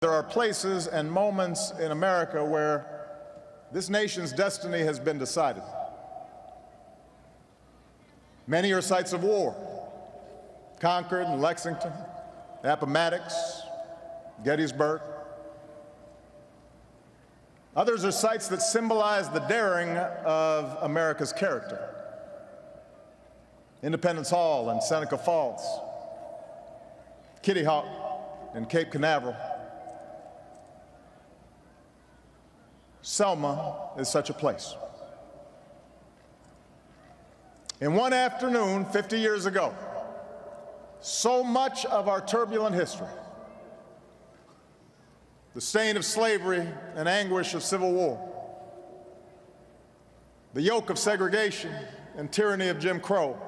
There are places and moments in America where this nation's destiny has been decided. Many are sites of war: Concord and Lexington, Appomattox, Gettysburg. Others are sites that symbolize the daring of America's character: Independence Hall and Seneca Falls, Kitty Hawk and Cape Canaveral. Selma is such a place. In one afternoon 50 years ago, so much of our turbulent history, the stain of slavery and anguish of civil war, the yoke of segregation and tyranny of Jim Crow,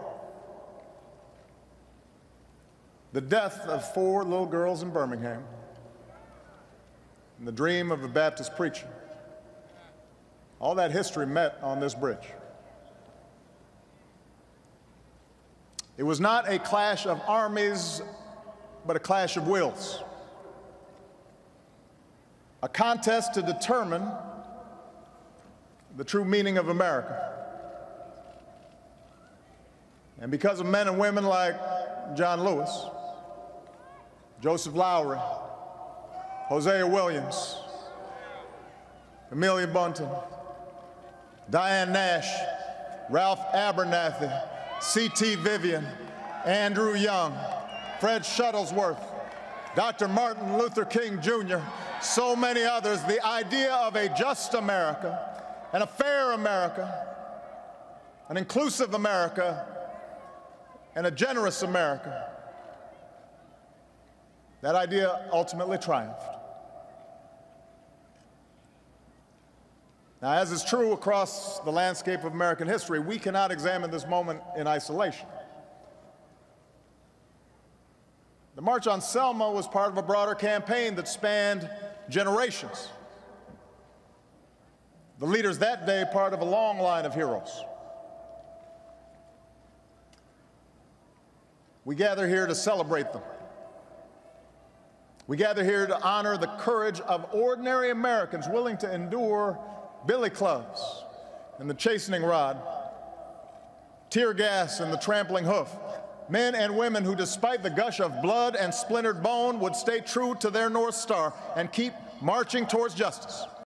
the death of 4 little girls in Birmingham, and the dream of a Baptist preacher, all that history met on this bridge. It was not a clash of armies, but a clash of wills. A contest to determine the true meaning of America. And because of men and women like John Lewis, Joseph Lowry, Hosea Williams, Amelia Bunton, Diane Nash, Ralph Abernathy, C.T. Vivian, Andrew Young, Fred Shuttlesworth, Dr. Martin Luther King Jr., so many others, the idea of a just America, and a fair America, an inclusive America, and a generous America, that idea ultimately triumphed. Now, as is true across the landscape of American history, we cannot examine this moment in isolation. The March on Selma was part of a broader campaign that spanned generations. The leaders that day part of a long line of heroes. We gather here to celebrate them. We gather here to honor the courage of ordinary Americans willing to endure billy clubs and the chastening rod, tear gas and the trampling hoof, men and women who, despite the gush of blood and splintered bone, would stay true to their North Star and keep marching towards justice.